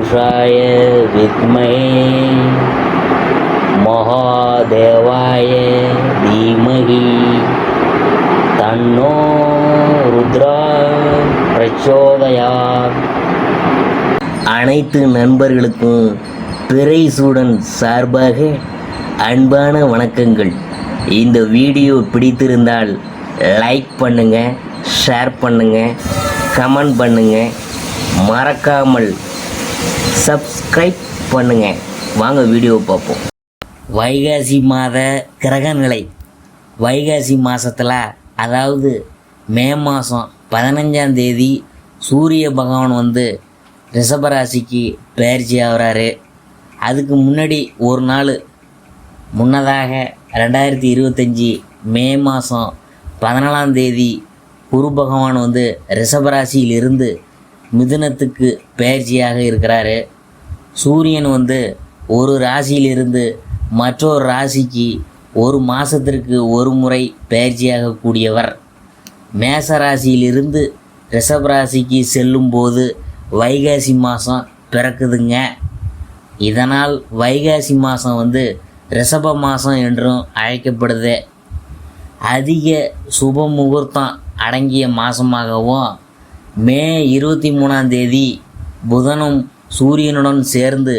पुरुषाय विद्महे महादेवाय धीमहि तन्नो रुद्रा प्रचोदयात्. அனைத்து நண்பர்களுக்கும் பிறைசூடன் சார்பாக அன்பான வணக்கங்கள். இந்த வீடியோ பிடித்திருந்தால் லைக் பண்ணுங்கள், ஷேர் பண்ணுங்கள், கமெண்ட் பண்ணுங்கள், மறக்காமல் சப்ஸ்கிரைப் பண்ணுங்கள். வாங்க வீடியோ பார்ப்போம். வைகாசி மாத கிரகநிலை. வைகாசி மாதத்தில், அதாவது மே மாதம் 15ஆம் தேதி சூரிய பகவான் ரிஷபராசிக்கு பயிற்சி ஆகிறாரு. அதுக்கு முன்னாடி ஒரு நாள் முன்னதாக 2025 மே மாதம் 14ஆம் தேதி குரு பகவான் ரிஷபராசியிலிருந்து மிதுனத்துக்கு பயிற்சியாக இருக்கிறாரு. சூரியன் ஒரு ராசியிலிருந்து மற்றொரு ராசிக்கு ஒரு மாதத்திற்கு ஒரு முறை பயிற்சியாக கூடியவர். மேச ராசியிலிருந்து ரிஷபராசிக்கு செல்லும்போது வைகாசி மாதம் பிறக்குதுங்க. இதனால் வைகாசி மாதம் ரிஷப மாதம் என்றும் அழைக்கப்படுது. அதிக சுப முகூர்த்தம் அடங்கிய மாதமாகவும் மே 23ஆம் தேதி புதனும் சூரியனுடன் சேர்ந்து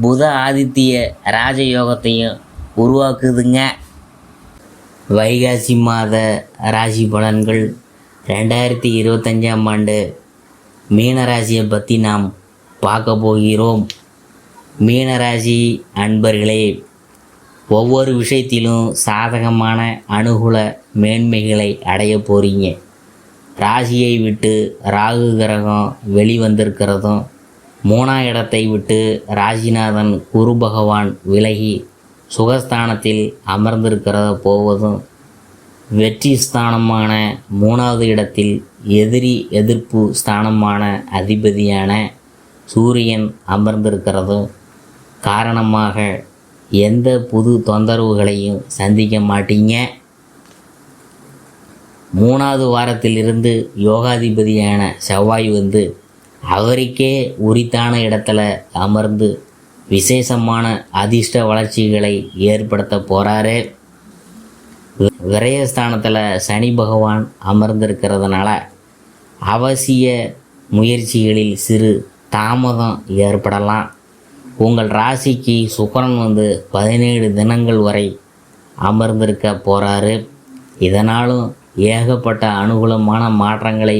புத ஆதித்ய ராஜயோகத்தையும் உருவாக்குதுங்க. வைகாசி மாத ராசி பலன்கள் 2025ஆம் ஆண்டு மீனராசியை பற்றி நாம் பார்க்க போகிறோம். மீனராசி அன்பர்களே, ஒவ்வொரு விஷயத்திலும் சாதகமான அனுகூல மேன்மைகளை அடைய போகிறீங்க. ராசியை விட்டு ராகு கிரகம் வெளிவந்திருக்கிறதும், 3ஆம் இடத்தை விட்டு ராசிநாதன் குரு பகவான் விலகி சுகஸ்தானத்தில் அமர்ந்திருக்கிறத போவதும், வெற்றி ஸ்தானமான 3வது இடத்தில் எதிரி எதிர்ப்பு ஸ்தானமான அதிபதியான சூரியன் அமர்ந்திருக்கிறதும் காரணமாக எந்த புது தொந்தரவுகளையும் சந்திக்க மாட்டீங்க. 3வது வாரத்திலிருந்து யோகாதிபதியான செவ்வாய் அவருக்கே உரித்தான இடத்துல அமர்ந்து விசேஷமான அதிர்ஷ்ட வளர்ச்சிகளை ஏற்படுத்த போகிறாரு. விரயஸ்தானத்தில் சனி பகவான் அமர்ந்திருக்கிறதுனால அவசிய முயற்சிகளில் சிறு தாமதம் ஏற்படலாம். உங்கள் ராசிக்கு சுக்கிரன் 17 தினங்கள் வரை அமர்ந்திருக்க போகிறாரு. இதனாலும் ஏகப்பட்ட அனுகூலமான மாற்றங்களை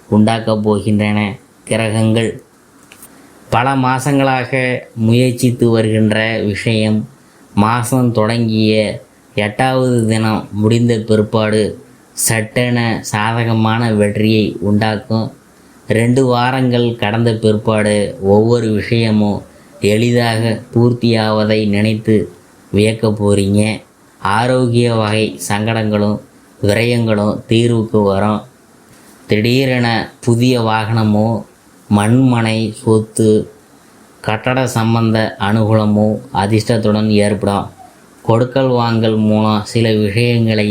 உண்டாக்கப் போகின்றன கிரகங்கள். பல மாதங்களாக முயற்சித்து வருகின்ற விஷயம் மாதம் தொடங்கிய 8வது தினம் முடிந்த பிற்பாடு சட்டென சாதகமான வெற்றியை உண்டாக்கும். 2 வாரங்கள் கடந்த பிற்பாடு ஒவ்வொரு விஷயமும் எளிதாக பூர்த்தியாவதை நினைத்து வியக்க போகிறீங்க. ஆரோக்கிய வகை சங்கடங்களும் விரயங்களும் தீர்வுக்கு வரும். திடீரென புதிய வாகனமோ மண்மனை சொத்து கட்டட சம்பந்த அனுகூலமோ அதிர்ஷ்டத்துடன் ஏற்படும். கொடுக்கல் வாங்கல் மூலம் சில விஷயங்களை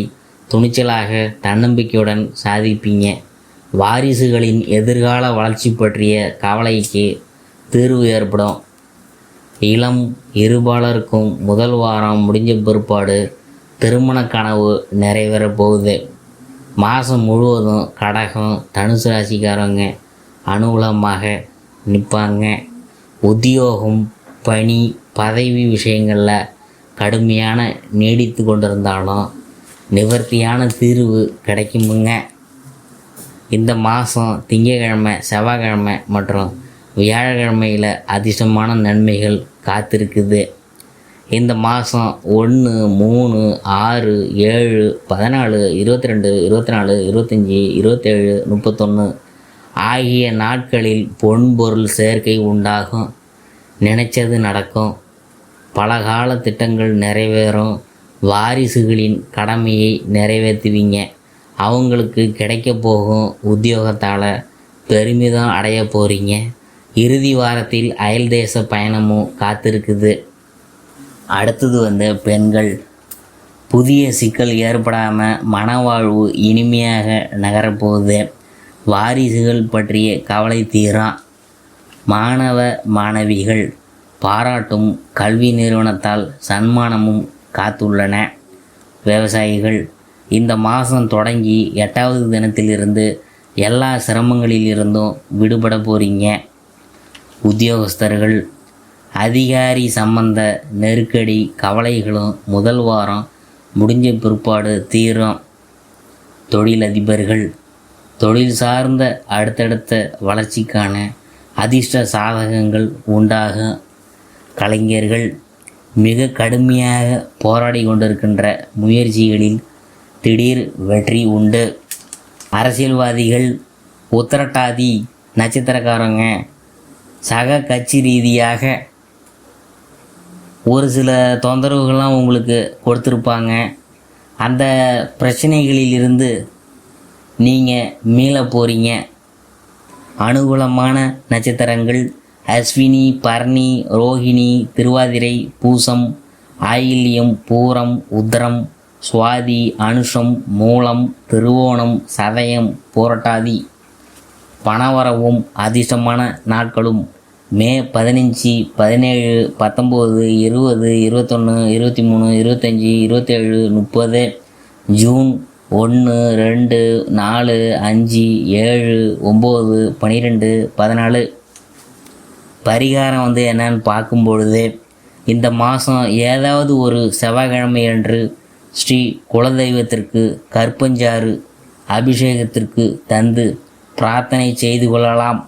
துணிச்சலாக தன்னம்பிக்கையுடன் சாதிப்பீங்க. வாரிசுகளின் எதிர்கால வளர்ச்சி பற்றிய கவலைக்கு தீர்வு ஏற்படும். இளம் இருபாலருக்கும் முதல் வாரம் முடிஞ்ச பிற்பாடு திருமண கனவு நிறைவேறப் போகுது. மாதம் முழுவதும் கடகம் தனுசு ராசிக்காரங்க அனுகூலமாக நிற்பாங்க. உத்தியோகம், பணி, பதவி விஷயங்களில் கடுமையான நீடித்து கொண்டிருந்தாலும் நிவர்த்தியான தீர்வு கிடைக்குமுங்க. இந்த மாதம் திங்கக்கிழமை, செவ்வாய்க்கிழமை மற்றும் வியாழக்கிழமையில் அதிர்ஷ்டமான நன்மைகள் காத்திருக்குது. இந்த மாதம் 1, 3, 6, 7, 14, 22, 24, 25, 27, 31 ஆகிய நாட்களில் பொன்பொருள் சேர்க்கை உண்டாகும். நினைச்சது நடக்கும். பலகால திட்டங்கள் நிறைவேறும். வாரிசுகளின் கடமையை நிறைவேற்றுவீங்க. அவங்களுக்கு கிடைக்க போகும் உத்தியோகத்தால் பெருமிதம் அடைய போகிறீங்க. இறுதி வாரத்தில் அயல் தேச பயணமும் காத்திருக்குது. அடுத்தது பெண்கள். புதிய சிக்கல் ஏற்படாமல் மனவாழ்வு இனிமையாக நகரப்போகுது. வாரிசுகள் பற்றிய கவலை தீரும். மாணவ மாணவிகள் பாராட்டும் கல்வி நிறுவனத்தால் சன்மானமும் காத்துள்ளன. விவசாயிகள் இந்த மாதம் தொடங்கி 8வது தினத்திலிருந்து எல்லா சிரமங்களிலிருந்தும் விடுபட போகிறீங்க. உத்தியோகஸ்தர்கள் அதிகாரி சம்பந்த நெருக்கடி கவலைகளும் முதல் வாரம் முடிஞ்ச பிற்பாடு தீரும். தொழிலதிபர்கள் தொழில் சார்ந்த அடுத்தடுத்த வளர்ச்சிக்கான அதிர்ஷ்ட சாதகங்கள் உண்டாகும். கலைஞர்கள் மிக கடுமையாக போராடி கொண்டிருக்கின்ற முயற்சிகளில் திடீர் வெற்றி உண்டு. அரசியல்வாதிகள் உத்திரட்டாதி நட்சத்திரக்காரங்க சக கட்சி ரீதியாக ஒரு சில தொந்தரவுகள்லாம் உங்களுக்கு கொடுத்துருப்பாங்க. அந்த பிரச்சனைகளிலிருந்து நீங்கள் மீள போகிறீங்க. அனுகூலமான நட்சத்திரங்கள் அஸ்வினி, பரணி, ரோஹிணி, திருவாதிரை, பூசம், ஆயில்யம், பூரம், உத்திரம், சுவாதி, அனுஷம், மூலம், திருவோணம், சதயம், பூரட்டாதி. பணவரவும் அதிர்ஷ்டமான நாட்களும் மே 15, 17, 19, 20, 21, 23, 25, 27, 30, ஜூன் 1, 2, 4, 5, 7, 9, 12, 14. பரிகாரம் என்னன்னு பார்க்கும்பொழுது இந்த மாதம் ஏதாவது ஒரு செவ்வாய்க்கிழமை அன்று ஸ்ரீ குலதெய்வத்திற்கு கற்பஞ்சாறு அபிஷேகத்திற்கு தந்து பிரார்த்தனை செய்து கொள்ளலாம்.